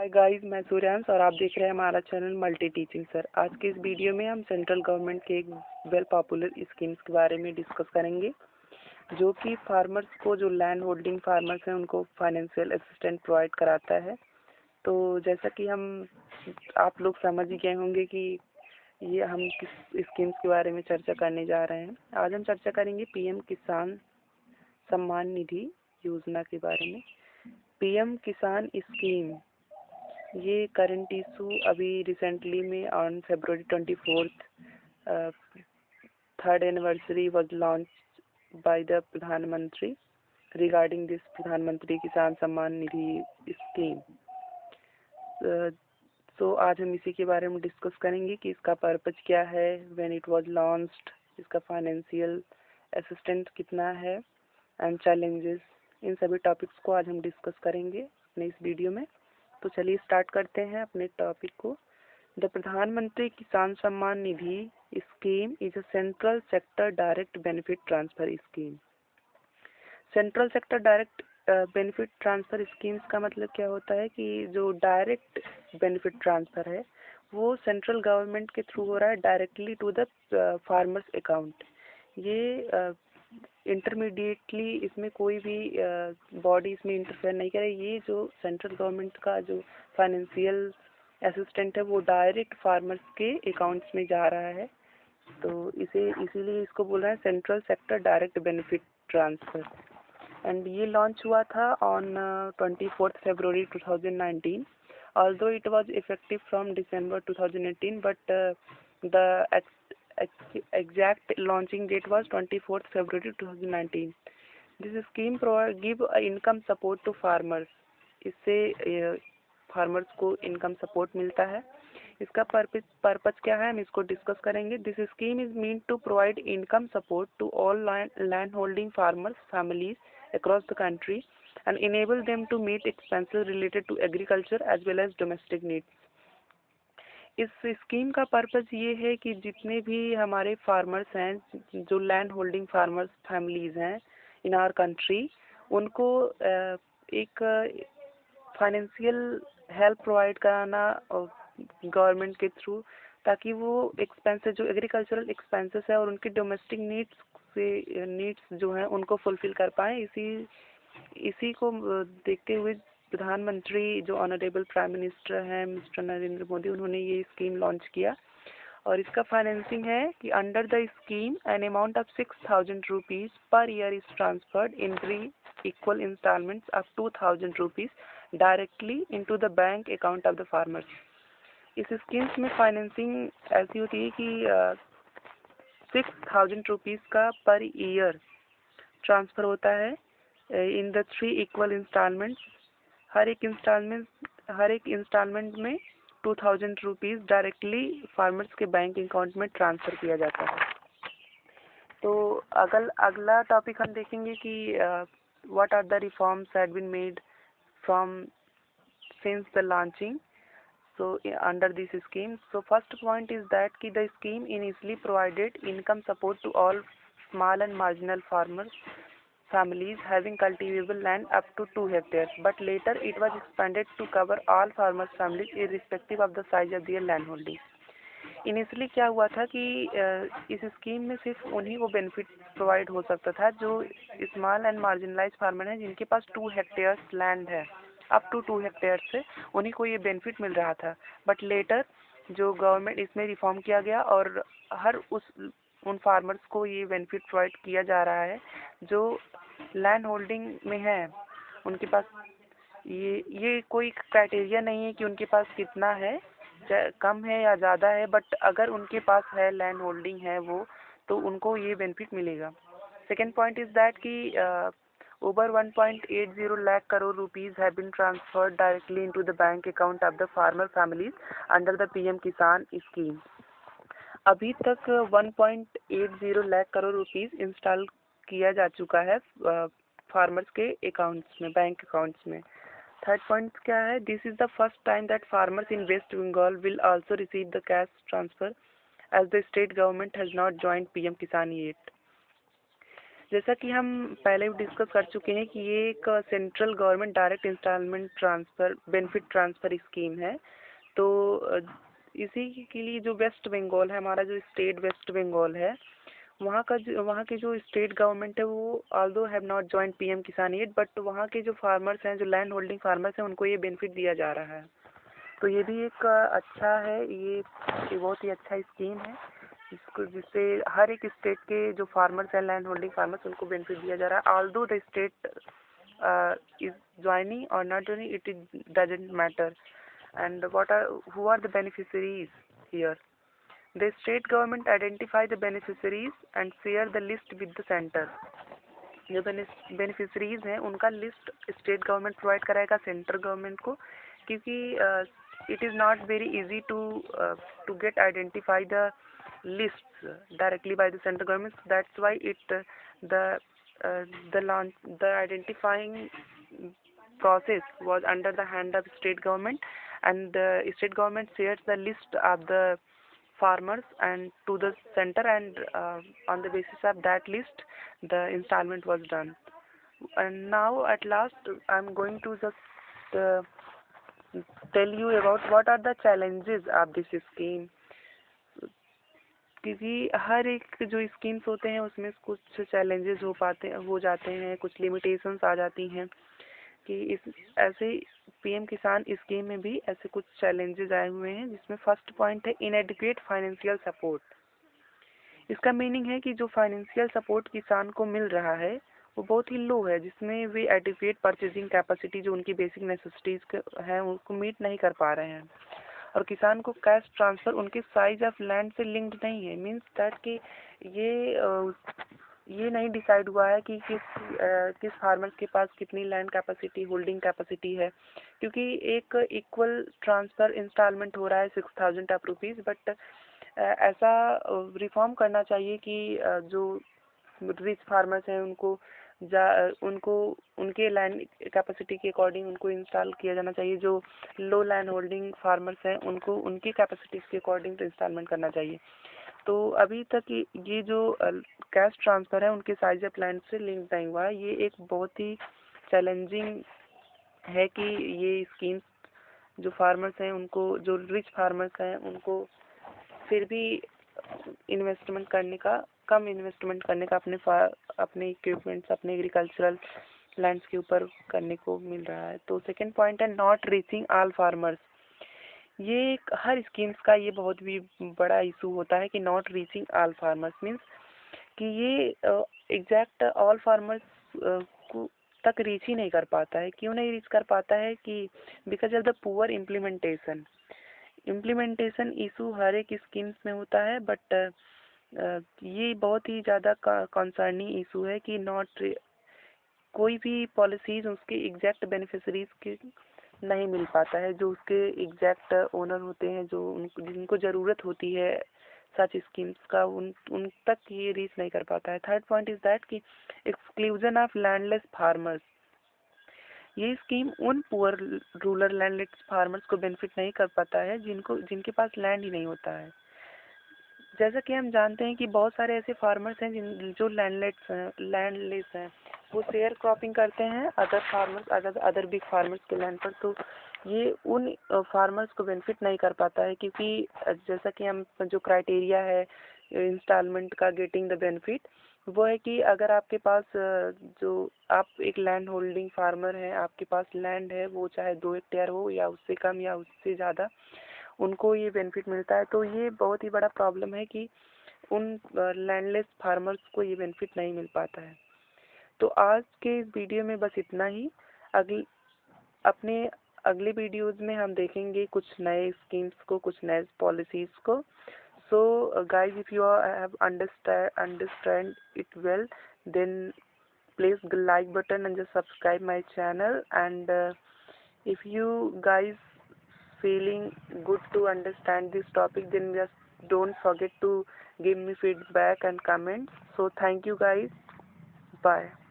Hi guys, मैं सूर्यांश और आप देख रहे हैं हमारा चैनल मल्टी टीचिंग सर। आज के इस वीडियो में हम सेंट्रल गवर्नमेंट के एक वेल पॉपुलर स्कीम्स के बारे में डिस्कस करेंगे, जो कि फार्मर्स को, जो लैंड होल्डिंग फार्मर्स हैं, उनको फाइनेंशियल असिस्टेंट प्रोवाइड कराता है। तो जैसा कि आप लोग समझ ही गए होंगे कि ये हम किस स्कीम्स के बारे में चर्चा करने जा रहे हैं। आज हम चर्चा करेंगे पीएम किसान सम्मान निधि योजना के बारे में। पीएम किसान स्कीम, ये करंट इशू अभी रिसेंटली में on February 24th, third anniversary was launch by the प्रधानमंत्री रिगार्डिंग दिस प्रधानमंत्री किसान सम्मान निधि स्कीम। सो आज हम इसी के बारे में डिस्कस करेंगे कि इसका पर्पज क्या है, व्हेन इट वाज लॉन्च्ड, इसका फाइनेंशियल असिस्टेंस कितना है एंड चैलेंजेस। इन सभी टॉपिक्स को आज हम डिस्कस करेंगे अपने इस वीडियो में। तो चलिए स्टार्ट करते हैं अपने टॉपिक को। The Pradhan Mantri Kisan Samman Nidhi scheme is a central sector direct benefit transfer scheme. Central sector direct benefit transfer schemes का मतलब क्या होता है कि जो डायरेक्ट बेनिफिट ट्रांसफ़र है वो सेंट्रल गवर्नमेंट के थ्रू हो रहा है directly to the farmers account. ये इंटरमीडिएटली इसमें कोई भी बॉडी इसमें इंटरफेयर नहीं करे। ये जो सेंट्रल गवर्नमेंट का जो फाइनेंशियल असिस्टेंट है वो डायरेक्ट फार्मर्स के अकाउंट्स में जा रहा है। तो इसीलिए इसको बोल रहे हैं central sector direct benefit transfer. And ये लॉन्च हुआ था on 24th February 2019, although it was effective from December 2018, but the exact launching date was 24th February 2019. This scheme give income support to farmers. इससे farmers को income support मिलता है। इसका purpose क्या है, हम इसको डिस्कस करेंगे। This scheme is mean to provide income support to all land holding farmers families across the country and enable them to meet expenses related to agriculture as well as domestic needs. इस scheme का purpose ये है कि जितने भी हमारे farmers हैं, जो लैंड होल्डिंग फार्मर्स फैमिलीज हैं इन आवर कंट्री, उनको एक फाइनेंशियल हेल्प प्रोवाइड कराना गवर्नमेंट के थ्रू, ताकि वो एक्सपेंसेस, जो एग्रीकल्चरल एक्सपेंसेस है और उनकी डोमेस्टिक नीड्स जो हैं उनको फुलफिल कर पाएँ। इसी को देखते हुए प्रधानमंत्री, जो ऑनरेबल प्राइम मिनिस्टर हैं मिस्टर नरेंद्र मोदी, उन्होंने ये स्कीम लॉन्च किया। और इसका फाइनेंसिंग है कि under the scheme an amount of 6,000 rupees per year is transferred in 3 equal installments of 2,000 rupees directly into the bank account of the farmers. इस schemes में फाइनेंसिंग ऐसी होती है कि 6,000 रुपीज़ का पर ईयर ट्रांसफ़र होता है इन द 3 equal इंस्टॉलमेंट्स। हर एक इंस्टॉलमेंट में 2,000 रुपीज़ डायरेक्टली फार्मर्स के बैंक अकाउंट में ट्रांसफ़र किया जाता है। तो अगला टॉपिक हम देखेंगे कि what are the reforms had been made from since the launching under this scheme. So first point is that the scheme initially provided income support to all small and marginal farmers families having cultivable land up to 2 hectares, but later it was expanded to cover all farmers families irrespective of the size of their land holding. Initially क्या हुआ था कि इस scheme में सिर्फ उन्हीं को benefit provide हो सकता था जो स्मॉल एंड मार्जिनलाइज फार्मर हैं, जिनके पास 2 हेक्टेयर्स लैंड है, अप टू 2 हेक्टेयर से उन्हीं को ये बेनिफिट मिल रहा था। बट लेटर जो गवर्नमेंट, इसमें रिफॉर्म किया गया और उन फार्मर्स को ये बेनिफिट प्रोवाइड किया जा रहा है जो लैंड होल्डिंग में है। उनके पास ये कोई क्राइटेरिया नहीं है कि उनके पास कितना है, कम है या ज़्यादा है, बट अगर उनके पास है, लैंड होल्डिंग है वो, तो उनको ये बेनिफिट मिलेगा। सेकेंड पॉइंट इज़ दैट कि over 1.80 lakh crore rupees have been transferred directly into the bank account of the farmer families under the PM Kisan scheme. अभी तक 1.80 लाख करोड़ रुपीस इंस्टॉल किया जा चुका है फार्मर्स के अकाउंट्स में, बैंक अकाउंट्स में। थर्ड पॉइंट क्या है, this is the first time that farmers in West Bengal will also receive the cash transfer as the state government has not joined PM Kisan yet. जैसा कि हम पहले भी डिस्कस कर चुके हैं कि ये एक central government direct installment transfer benefit transfer scheme है। तो इसी के लिए जो वेस्ट बंगाल है, हमारा जो स्टेट वेस्ट बंगाल है, वहाँ की जो स्टेट गवर्नमेंट है वो although have not joint PM किसान येट, बट वहाँ के जो फार्मर्स हैं, जो लैंड होल्डिंग फार्मर्स हैं, उनको ये बेनिफिट दिया जा रहा है। तो ये भी एक अच्छा है, ये बहुत ही अच्छा स्कीम है जिससे हर एक स्टेट के जो फार्मर्स हैं, लैंड होल्डिंग फार्मर्स, उनको बेनिफिट दिया जा रहा है। Although the state is joining or not joining, it is doesn't matter. And who are the beneficiaries here? The state government identify the beneficiaries and share the list with the center. जो beneficiaries हैं उनका list state government provide कराएगा central government को, क्योंकि it is not very easy to get identify the list directly by the central government. That's why the identifying process was under the hand of state government, and the state government shares the list of the farmers and to the center, and on the basis of that list the installment was done. And now at last I'm going to just tell you about what are the challenges of this scheme. क्योंकि हर एक जो schemes होते हैं उसमें कुछ challenges हो जाते हैं, कुछ लिमिटेशंस आ जाती हैं कि इस ऐसे पीएम किसान स्कीम में भी ऐसे कुछ चैलेंजेस आए हुए हैं, जिसमें फर्स्ट पॉइंट है इनएडिक्वेट फाइनेंशियल सपोर्ट. इसका मीनिंग है कि जो फाइनेंशियल सपोर्ट किसान को मिल रहा है वो बहुत ही लो है, जिसमें वे एडिक्वेट परचेजिंग कैपेसिटी जो उनकी बेसिक नेसेसिटीज हैं उसको मीट नहीं कर पा रहे हैं. और किसान को कैश ट्रांसफ़र उनके साइज ऑफ लैंड से लिंक्ड नहीं है. मीन्स दैट कि ये नहीं डिसाइड हुआ है कि किस फार्मर्स के पास कितनी लैंड कैपेसिटी, होल्डिंग कैपेसिटी है, क्योंकि एक इक्वल ट्रांसफ़र इंस्टॉलमेंट हो रहा है 6,000 ऑफ रुपीज़. बट ऐसा रिफॉर्म करना चाहिए कि जो रिच फार्मर्स हैं उनको उनके लैंड कैपेसिटी के अकॉर्डिंग उनको इंस्टॉल किया जाना चाहिए. जो लो लैंड होल्डिंग फार्मर्स हैं उनको उनकी कैपेसिटीज़ के अकॉर्डिंग इंस्टॉलमेंट करना चाहिए. तो अभी तक ये जो कैश ट्रांसफ़र है उनके साइज ऑफ लैंड से लिंक नहीं हुआ है. ये एक बहुत ही चैलेंजिंग है कि ये स्कीम्स जो फार्मर्स हैं उनको, जो रिच फार्मर्स हैं उनको फिर भी कम इन्वेस्टमेंट करने का अपने इक्विपमेंट्स, अपने एग्रीकल्चरल लैंड्स के ऊपर करने को मिल रहा है. तो सेकेंड पॉइंट है नॉट रीचिंग ऑल फार्मर्स. ये हर स्कीम्स का ये बहुत भी बड़ा इशू होता है कि not reaching all farmers means कि ये एग्जैक्ट ऑल फार्मर्स को तक रीच ही नहीं कर पाता है. क्यों नहीं रीच कर पाता है? कि because of the poor implementation issue हर एक स्कीम्स में होता है. बट ये बहुत ही ज़्यादा कंसर्निंग इशू है कि कोई भी पॉलिसीज उसके एग्जैक्ट बेनिफिशरीज के नहीं मिल पाता है, जो उसके एग्जैक्ट ओनर होते हैं, जो जिनको ज़रूरत होती है सच स्कीम्स का, उन तक ये रीच नहीं कर पाता है. थर्ड पॉइंट इज़ दैट कि एक्सक्लूजन ऑफ लैंडलेस फार्मर्स. ये स्कीम उन पुअर रूरल लैंडलेस फार्मर्स को बेनिफिट नहीं कर पाता है जिनके पास लैंड ही नहीं होता है. जैसा कि हम जानते हैं कि बहुत सारे ऐसे फार्मर्स हैं जो लैंडलेस हैं, वो शेयर क्रॉपिंग करते हैं अदर बिग फार्मर्स के लैंड पर. तो ये उन फार्मर्स को बेनिफिट नहीं कर पाता है, क्योंकि जैसा कि हम जो क्राइटेरिया है इंस्टॉलमेंट का गेटिंग द बेनिफिट, वो है कि अगर आपके पास जो आप एक लैंड होल्डिंग फार्मर हैं, आपके पास लैंड है, वो चाहे 2 हेक्टेयर हो या उससे कम या उससे ज़्यादा, उनको ये बेनिफिट मिलता है. तो ये बहुत ही बड़ा प्रॉब्लम है कि उन लैंडलेस फार्मर्स को ये बेनिफिट नहीं मिल पाता है. तो आज के इस वीडियो में बस इतना ही. अपने अगले वीडियोज़ में हम देखेंगे कुछ नए स्कीम्स को, कुछ नए पॉलिसीज़ को. So guys, if you have understand it well, then please the like button and just subscribe my channel. And if you guys feeling good to understand this topic, then just don't forget to give me feedback and comments. So thank you guys. Bye.